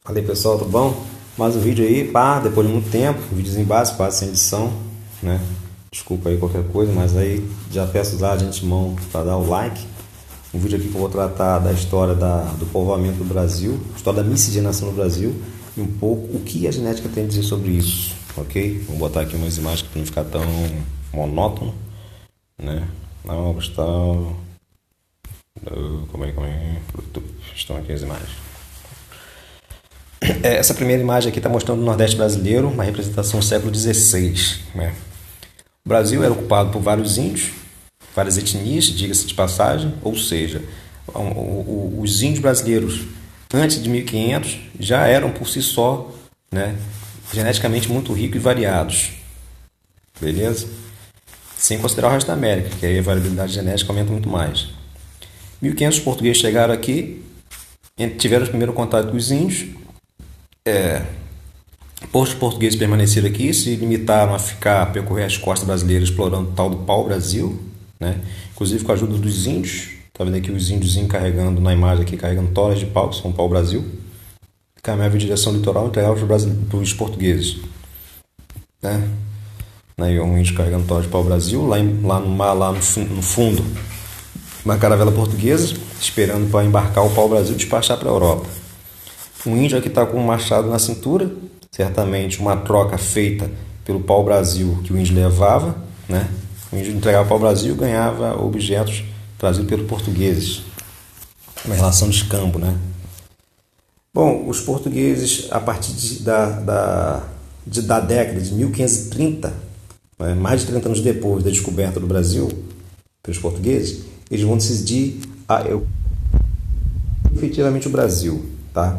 Fala aí pessoal, tudo bom? Mais um vídeo aí, pá, depois de muito tempo, um videozinho básico, quase sem edição, né? Desculpa aí qualquer coisa, mas aí já peço já de antemão para dar o like. Um vídeo aqui que eu vou tratar da história do povoamento do Brasil, história da miscigenação no Brasil e um pouco o que a genética tem a dizer sobre isso, ok? Vou botar aqui umas imagens para não ficar tão monótono, né? Não, Gustavo, como é? Estão aqui as imagens. Essa primeira imagem aqui está mostrando o Nordeste brasileiro, uma representação do século XVI. Né? O Brasil era ocupado por vários índios, várias etnias, diga-se de passagem, ou seja, os índios brasileiros antes de 1500 já eram por si só, né, geneticamente muito ricos e variados. Beleza? Sem considerar o resto da América, que aí a variabilidade genética aumenta muito mais. Em 1500 os portugueses chegaram aqui, tiveram o primeiro contato com os índios. Os portugueses permaneceram aqui, se limitaram a percorrer as costas brasileiras explorando o tal do pau-brasil, né? Inclusive com a ajuda dos índios. Está vendo aqui os índios carregando na imagem aqui, carregando toras de pau, que são pau-brasil. Caminhavam em direção ao litoral e entregavam para os portugueses. Né? Aí um índio carregando toras de pau-brasil, lá no mar, lá no fundo, uma caravela portuguesa, esperando para embarcar o pau-brasil e despachar para a Europa. Um índio aqui está com um machado na cintura, certamente uma troca feita pelo pau-brasil que o índio levava, né? O índio entregava o pau-brasil e ganhava objetos trazidos pelos portugueses. Uma relação de escambo, né? Bom, os portugueses, a partir da década de 1530, né, mais de 30 anos depois da descoberta do Brasil pelos portugueses, eles vão decidir efetivamente o Brasil, tá?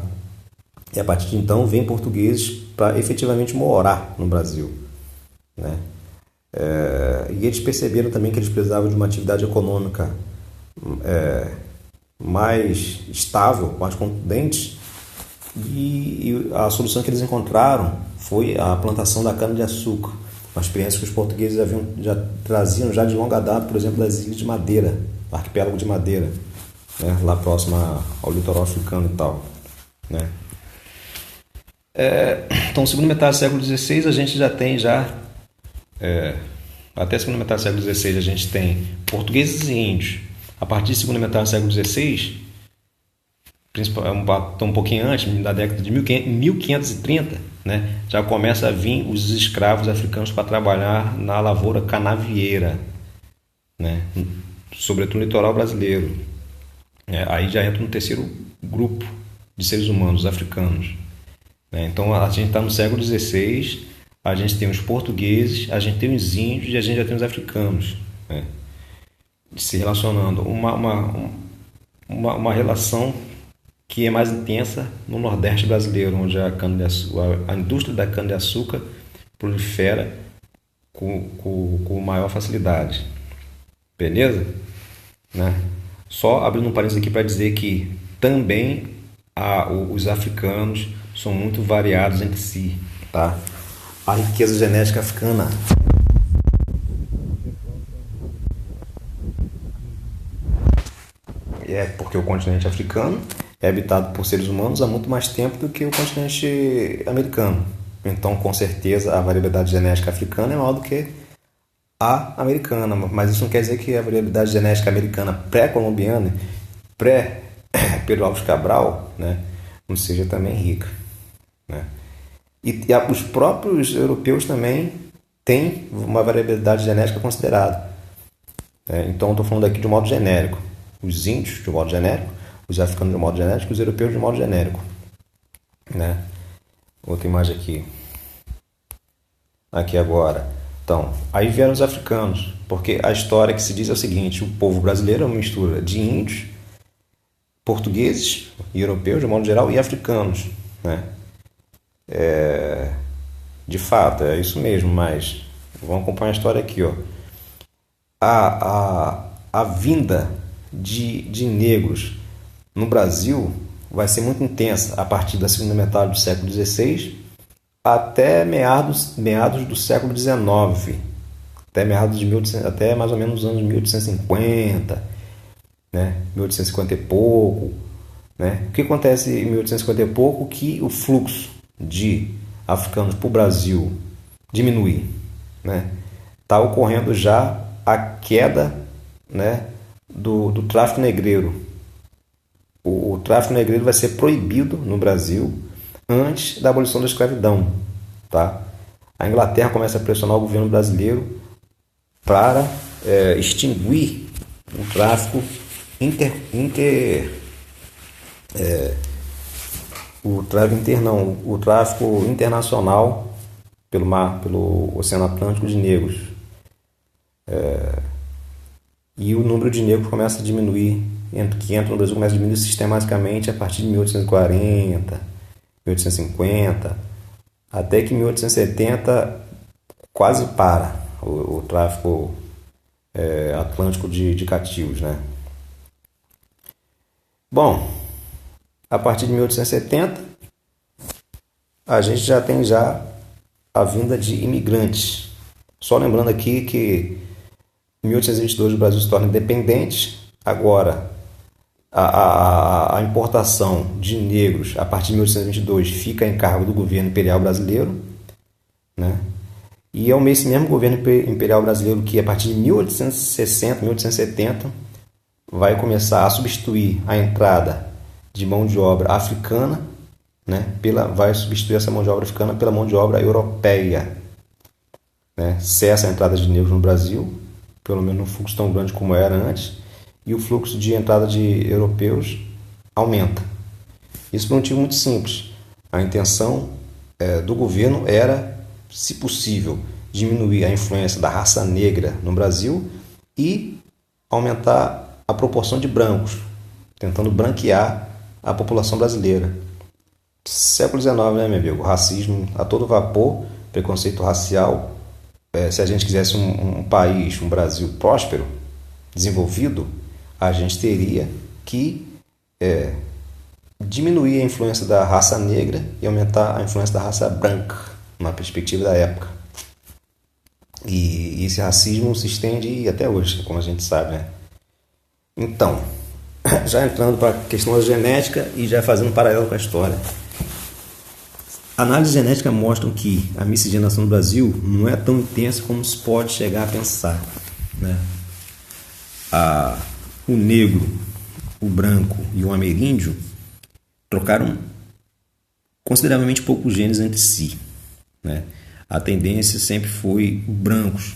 E a partir de então vem portugueses para efetivamente morar no Brasil, né? E eles perceberam também que eles precisavam de uma atividade econômica mais estável, mais contundente, e a solução que eles encontraram foi a plantação da cana-de-açúcar, uma experiência que os portugueses traziam já de longa data, por exemplo, das Ilhas de Madeira, do arquipélago de Madeira, né? Lá próximo ao litoral africano e tal, né? Então, segunda metade do século XVI, a gente já tem até a segunda metade do século XVI, a gente tem portugueses e índios. A partir da segunda metade do século XVI, um pouquinho antes, da década de 1530, né, já começa a vir os escravos africanos para trabalhar na lavoura canavieira, né, sobretudo no litoral brasileiro. Aí já entra no terceiro grupo de seres humanos, os africanos. Então a gente está no século XVI, a gente tem os portugueses, a gente tem os índios e a gente já tem os africanos, né, se relacionando. Uma relação que é mais intensa no Nordeste brasileiro, onde a indústria da cana-de-açúcar prolifera com maior facilidade. Beleza? Né? Só abrindo um parênteses aqui para dizer que também os africanos são muito variados entre si, tá? A riqueza genética africana porque o continente africano é habitado por seres humanos há muito mais tempo do que o continente americano. Então, com certeza, a variabilidade genética africana é maior do que a americana, mas isso não quer dizer que a variabilidade genética americana pré-colombiana, pré-Pedro Álvares Cabral, né, não seja também rica, né? E os próprios europeus também têm uma variabilidade genética considerada. Então, estou falando aqui de um modo genérico. Os índios, de um modo genérico, os africanos, de um modo genérico, os europeus, de um modo genérico. Né? Outra imagem aqui. Aqui agora. Então, aí vieram os africanos, porque a história que se diz é o seguinte: o povo brasileiro é uma mistura de índios, portugueses e europeus, de modo geral, e africanos, né? De fato, é isso mesmo, mas vamos acompanhar a história aqui, ó. A vinda de negros no Brasil vai ser muito intensa a partir da segunda metade do século XVI até meados do século XIX, até mais ou menos os anos 1850, né? 1850 e pouco, né? O que acontece em 1850 e pouco? Que o fluxo de africanos para o Brasil diminui, né? Está ocorrendo já a queda, né, do tráfico negreiro. O tráfico negreiro vai ser proibido no Brasil antes da abolição da escravidão, tá? A Inglaterra começa a pressionar o governo brasileiro para extinguir o tráfico o tráfico internacional pelo mar, pelo Oceano Atlântico de negros. E o número de negros começa a diminuir, que entram no Brasil começa a diminuir sistematicamente a partir de 1840, 1850, até que em 1870 quase para o tráfico atlântico de cativos, né? Bom, a partir de 1870 a gente já tem a vinda de imigrantes. Só lembrando aqui que em 1822 o Brasil se torna independente. Agora, a importação de negros a partir de 1822 fica em cargo do governo imperial brasileiro, né? E é esse mesmo governo imperial brasileiro que a partir de 1860, 1870 vai começar a substituir a entrada de mão de obra africana, né? Vai substituir essa mão de obra africana pela mão de obra europeia, né? Cessa a entrada de negros no Brasil, pelo menos no fluxo tão grande como era antes, e o fluxo de entrada de europeus aumenta. Isso por um motivo muito simples. A intenção do governo era, se possível, diminuir a influência da raça negra no Brasil e aumentar a proporção de brancos, tentando branquear a população brasileira. Século XIX, né, meu amigo? Racismo a todo vapor, preconceito racial. Se a gente quisesse um país, um Brasil próspero, desenvolvido, a gente teria que diminuir a influência da raça negra e aumentar a influência da raça branca, na perspectiva da época. E esse racismo se estende até hoje, como a gente sabe, né? Então, já entrando para a questão da genética e já fazendo um paralelo com a história. Análises genéticas mostram que a miscigenação no Brasil não é tão intensa como se pode chegar a pensar, né? O negro, o branco e o ameríndio trocaram consideravelmente poucos genes entre si, né? A tendência sempre foi os brancos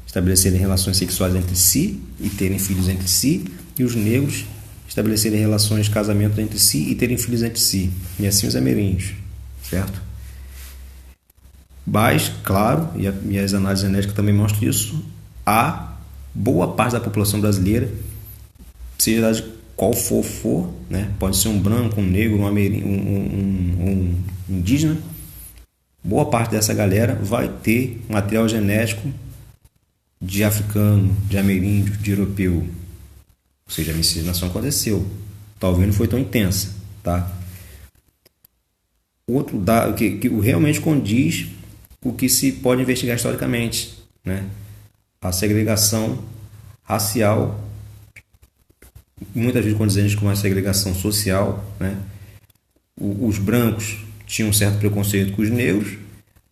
estabelecerem relações sexuais entre si e terem filhos entre si, e os negros estabelecerem relações de casamento entre si e terem filhos entre si, e assim os ameríndios, certo? Mas, claro, e as análises genéticas também mostram isso, a boa parte da população brasileira, seja de qual for, né? Pode ser um branco, um negro, um indígena, boa parte dessa galera vai ter material genético de africano, de ameríndio, de europeu. Ou seja, a miscigenação aconteceu. Talvez não foi tão intensa, tá? Outro dado que realmente condiz o que se pode investigar historicamente, né? A segregação racial, muitas vezes condizente com a segregação social, né? Os brancos tinham um certo preconceito com os negros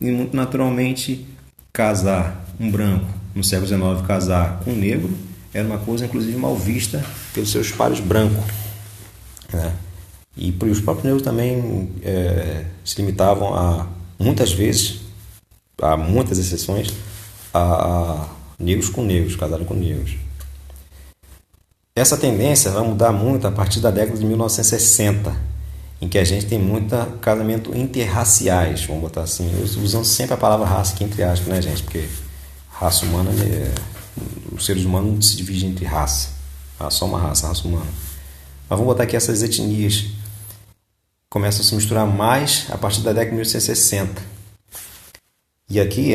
e muito naturalmente casar um branco no século XIX, casar com um negro era uma coisa inclusive mal vista pelos seus pares brancos, né? E os próprios negros também se limitavam a, muitas vezes, há muitas exceções, a negros com negros, casaram com negros. Essa tendência vai mudar muito a partir da década de 1960, em que a gente tem muito casamento interraciais, vamos botar assim, usando sempre a palavra raça aqui entre aspas, né, gente? Porque raça humana, os seres humanos não se dividem entre raça, só uma raça, a raça humana. Mas vamos botar aqui essas etnias começam a se misturar mais a partir da década de 1960. E aqui,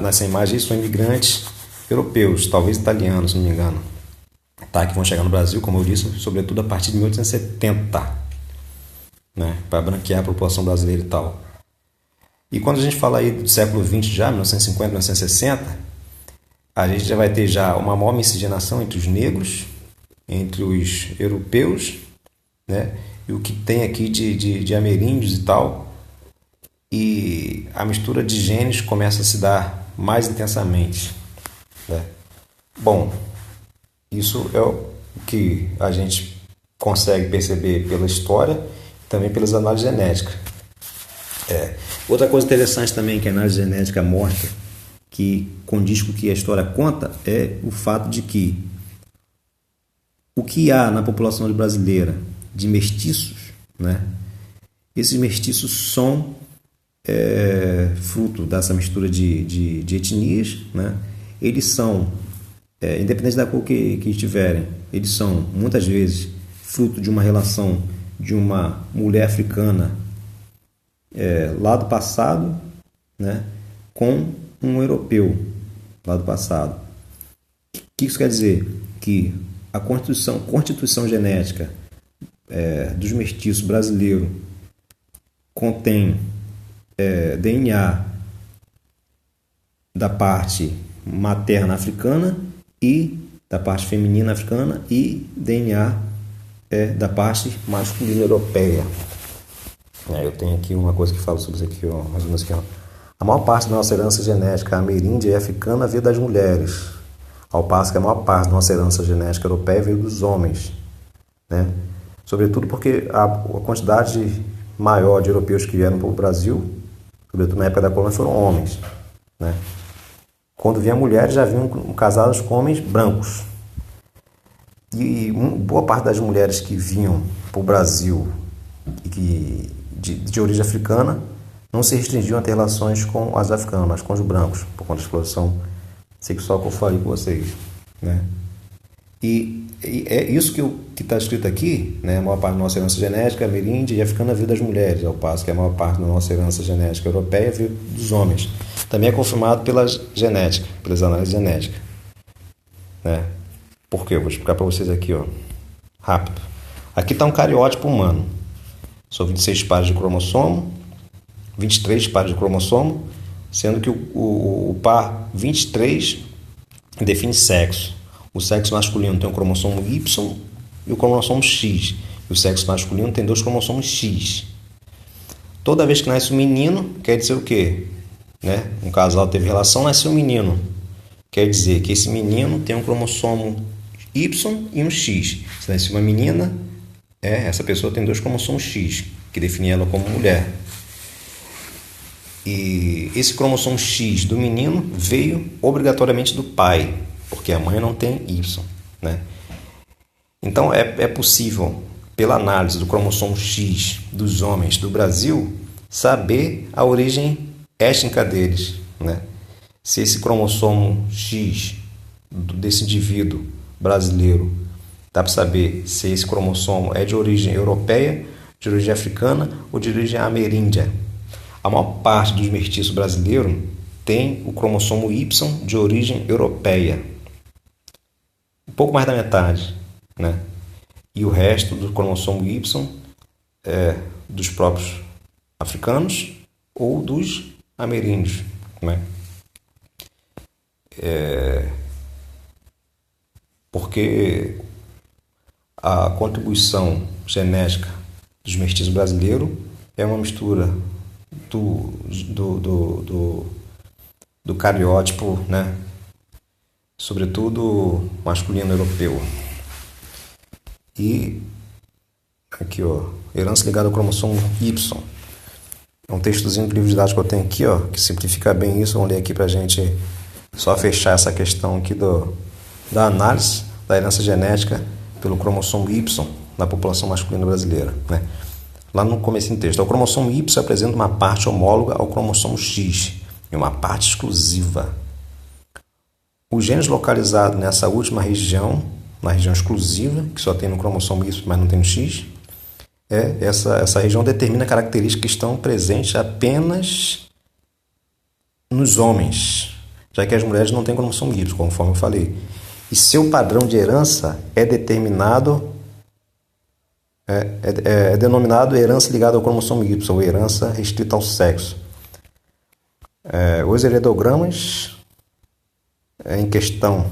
nessa imagem, são imigrantes europeus, talvez italianos, se não me engano, tá? Que vão chegar no Brasil, como eu disse, sobretudo a partir de 1870, né? Para branquear a população brasileira e tal. E quando a gente fala aí do século XX já, 1950, 1960, a gente já vai ter já uma maior miscigenação entre os negros, entre os europeus né? E o que tem aqui de ameríndios e tal. E a mistura de genes começa a se dar mais intensamente, né? Bom, isso é o que a gente consegue perceber pela história e também pelas análises genéticas. Outra coisa interessante também que a análise genética mostra, que condiz com o que a história conta, é o fato de que o que há na população brasileira de mestiços, né? Esses mestiços são fruto dessa mistura de etnias, né? Eles são, independente da cor que estiverem, eles são muitas vezes fruto de uma relação de uma mulher africana lá do passado, né, com um europeu lá do passado. O que isso quer dizer? Que a constituição genética dos mestiços brasileiros contém DNA da parte materna africana e da parte feminina africana e DNA da parte masculina europeia. Eu tenho aqui uma coisa que fala sobre isso aqui, ó, mais ou menos aqui, ó. A maior parte da nossa herança genética ameríndia e africana veio das mulheres, ao passo que a maior parte da nossa herança genética europeia veio dos homens, né? Sobretudo porque a quantidade maior de europeus que vieram para o Brasil, sobretudo na época da colônia, foram homens, né? Quando vinham mulheres, já vinham casadas com homens brancos. E boa parte das mulheres que vinham para o Brasil e que de origem africana não se restringiam a ter relações com as africanas, mas com os brancos, por conta da exploração sexual que eu falei com vocês, né? E é isso que está escrito aqui, né? A maior parte da nossa herança genética ameríndia e africana veio das mulheres, ao passo que a maior parte da nossa herança genética europeia veio dos homens. Também é confirmado pela genética, pelas análises genéticas, né? Por quê? Eu vou explicar para vocês aqui, ó, rápido. Aqui está um cariótipo humano. São 26 pares de cromossomo, 23 pares de cromossomo, sendo que o par 23 define sexo. O sexo masculino tem o cromossomo Y e o cromossomo X. E o sexo masculino tem 2 cromossomos X. Toda vez que nasce um menino, quer dizer o quê? Né? Um casal teve relação, nasceu um menino. Quer dizer que esse menino tem um cromossomo Y e um X. Se nasce uma menina, essa pessoa tem 2 cromossomos X, que define ela como mulher. E esse cromossomo X do menino veio obrigatoriamente do pai, porque a mãe não tem Y, né? Então é possível, pela análise do cromossomo X dos homens do Brasil, saber a origem étnica deles, né? Se esse cromossomo X desse indivíduo brasileiro, dá para saber se esse cromossomo é de origem europeia, de origem africana ou de origem ameríndia. A maior parte dos mestiços brasileiros tem o cromossomo Y de origem europeia. Um pouco mais da metade, né? E o resto do cromossomo Y é dos próprios africanos ou dos ameríndios, né? Porque a contribuição genética dos mestiços brasileiros é uma mistura do cariótipo, né? Sobretudo masculino europeu. E aqui, ó, herança ligada ao cromossomo Y. É um textozinho do livro didático que eu tenho aqui, ó, que simplifica bem isso. Vamos ler aqui pra gente só fechar essa questão aqui da análise da herança genética pelo cromossomo Y na população masculina brasileira, né? Lá no começo do texto, o cromossomo Y apresenta uma parte homóloga ao cromossomo X e uma parte exclusiva. Os genes localizados nessa última região, na região exclusiva, que só tem no cromossomo Y, mas não tem no X, essa região determina características que estão presentes apenas nos homens, já que as mulheres não têm cromossomo Y, conforme eu falei. E seu padrão de herança é determinado, é denominado herança ligada ao cromossomo Y, ou herança restrita ao sexo. Os heredogramas em questão.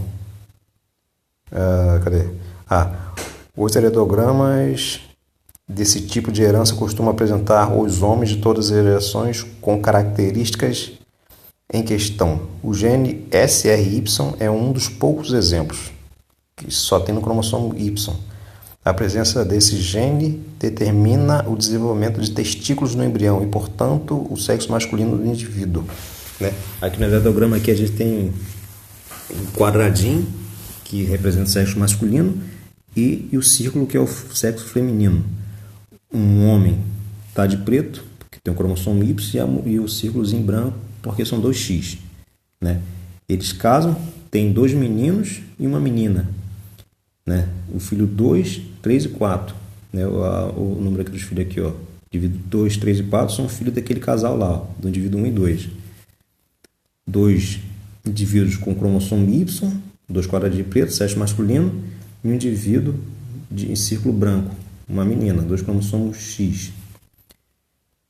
Os heredogramas desse tipo de herança costuma apresentar os homens de todas as gerações com características em questão. O gene SRY é um dos poucos exemplos que só tem no cromossomo Y. A presença desse gene determina o desenvolvimento de testículos no embrião e, portanto, o sexo masculino do indivíduo. Né? Aqui no diagrama aqui a gente tem um quadradinho que representa o sexo masculino e o círculo que é o sexo feminino. Um homem está de preto, porque tem o cromossomo Y, e o círculozinho branco, porque são 2X. Né? Eles casam, tem 2 meninos e uma menina. Né? O filho 2, 3 e 4. Né? O número aqui dos filhos aqui, ó, indivíduo 2, 3 e 4 são filhos daquele casal lá, ó, do indivíduo 1 e 2. 2 indivíduos com cromossomo Y, 2 quadradinhos de preto, sexo masculino, e um indivíduo em círculo branco, uma menina, 2 cromossomos X.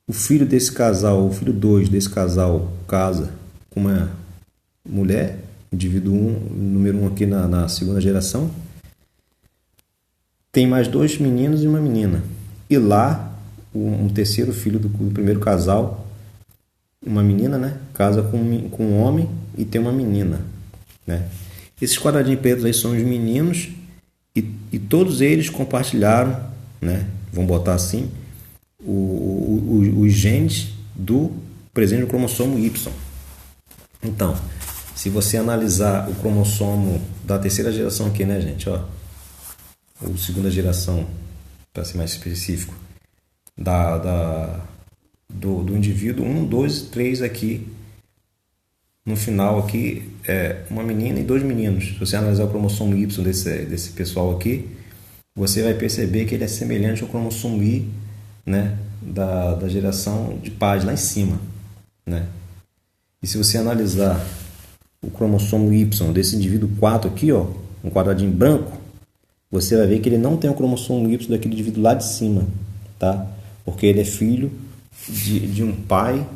O filho desse casal, o filho 2 desse casal, casa com uma mulher, indivíduo 1, número 1 aqui na segunda geração, tem mais 2 meninos e uma menina. E lá, um terceiro filho do primeiro casal, uma menina, né, casa com um homem e tem uma menina. Né? Esses quadradinhos pretos aí são os meninos e todos eles compartilharam, né, vamos botar assim, os genes do presente do cromossomo Y. Então, se você analisar o cromossomo da terceira geração aqui, né, gente, ó, ou segunda geração, para ser mais específico, do indivíduo 1, 2 e 3 aqui, no final aqui, uma menina e 2 meninos. Se você analisar o cromossomo Y desse pessoal aqui, você vai perceber que ele é semelhante ao cromossomo Y, né, da geração de pais lá em cima. Né? E se você analisar o cromossomo Y desse indivíduo 4 aqui, ó, um quadradinho branco, você vai ver que ele não tem o cromossomo Y daquele indivíduo lá de cima, tá? Porque ele é filho de um pai,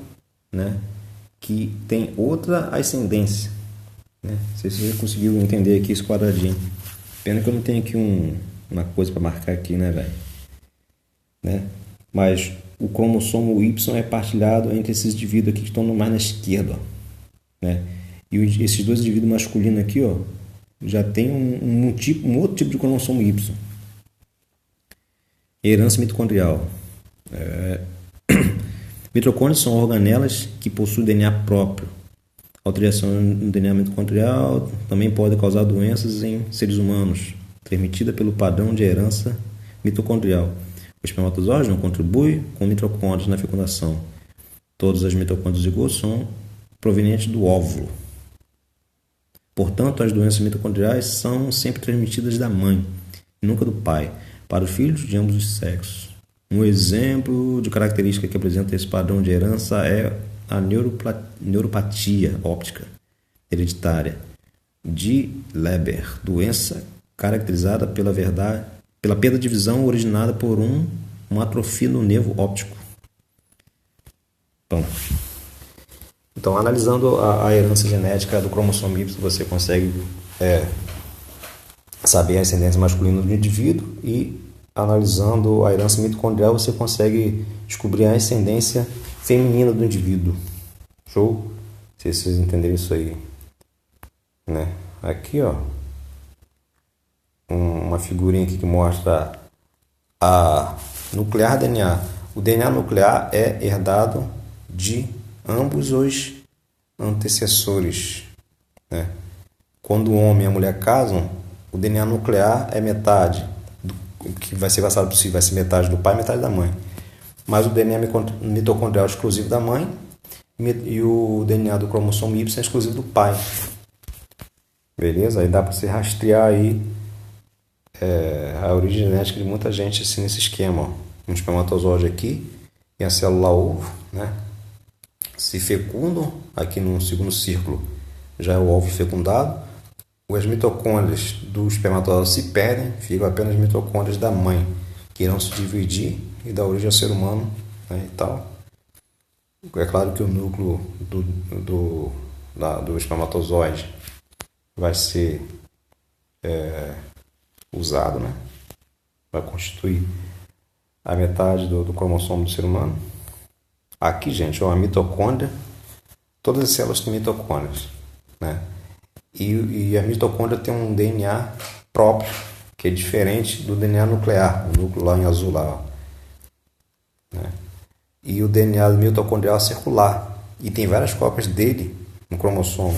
né, que tem outra ascendência. Né? Não sei se você conseguiu entender aqui esse quadradinho. Pena que eu não tenho aqui uma coisa para marcar aqui, né, velho? Né? Mas o cromossomo Y é partilhado entre esses indivíduos aqui que estão mais na esquerda. Ó. Né? E esses 2 indivíduos masculinos aqui, ó, já tem um outro tipo de cromossomo Y. Herança mitocondrial. Mitocôndrias são organelas que possuem DNA próprio. Alteração no DNA mitocondrial também pode causar doenças em seres humanos, transmitida pelo padrão de herança mitocondrial. O espermatozoide não contribui com mitocôndrias na fecundação. Todas as mitocôndrias de zigoto são provenientes do óvulo. Portanto, as doenças mitocondriais são sempre transmitidas da mãe, e nunca do pai, para os filhos de ambos os sexos. Um exemplo de característica que apresenta esse padrão de herança é a neuropatia óptica hereditária de Leber, doença caracterizada pela perda de visão originada por uma atrofia no nervo óptico. Bom, então, analisando a herança genética do cromossomo Y, você consegue saber a ascendência masculina do indivíduo e, analisando a herança mitocondrial, você consegue descobrir a ascendência feminina do indivíduo. Show? Não sei se vocês entenderam isso aí. Né? Aqui, ó, uma figurinha aqui que mostra a nuclear DNA. O DNA nuclear é herdado de ambos os antecessores. Né? Quando o homem e a mulher casam, o DNA nuclear é metade. O que vai ser passado por si vai ser metade do pai e metade da mãe. Mas o DNA mitocondrial é exclusivo da mãe e o DNA do cromossomo Y é exclusivo do pai. Beleza? Aí dá para você rastrear aí a origem genética de muita gente assim, nesse esquema. Ó. Um espermatozoide aqui e a célula ovo, né? Se fecundam aqui no segundo círculo, já é o óvulo fecundado. As mitocôndrias do espermatozoide se perdem, ficam apenas mitocôndrias da mãe, que irão se dividir e dar origem ao ser humano, né, e tal. É claro que o núcleo do espermatozoide vai ser usado, né, vai constituir a metade do cromossomo do ser humano. Aqui, gente, ó, a mitocôndria. Todas as células têm mitocôndrias, né? E a mitocôndria tem um DNA próprio, que é diferente do DNA nuclear, o núcleo lá em azul lá, ó, né? E o DNA mitocondrial é circular e tem várias cópias dele no cromossomo,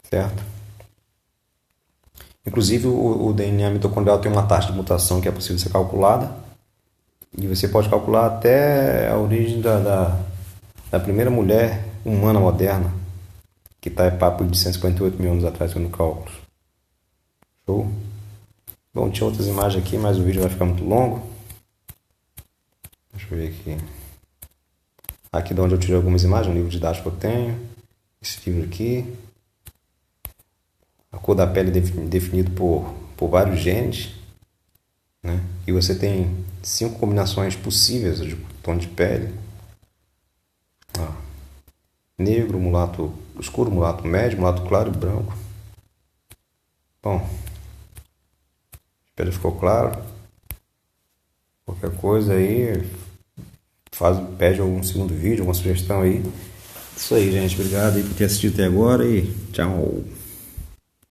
certo? Inclusive o DNA mitocondrial tem uma taxa de mutação que é possível ser calculada e você pode calcular até a origem da primeira mulher humana moderna, que está em papo de 158 mil anos atrás, no cálculo. Show? Bom, tinha outras imagens aqui, mas o vídeo vai ficar muito longo. Deixa eu ver aqui. Aqui de onde eu tirei algumas imagens, um livro didático que eu tenho. Esse livro aqui. A cor da pele é definido por vários genes, né? E você tem 5 combinações possíveis de tom de pele. Ó. Negro, mulato escuro, mulato médio, mulato claro e branco. Bom, espero que ficou claro. Qualquer coisa aí, pede algum segundo vídeo, alguma sugestão aí. Isso aí, gente. Obrigado aí por ter assistido até agora e tchau.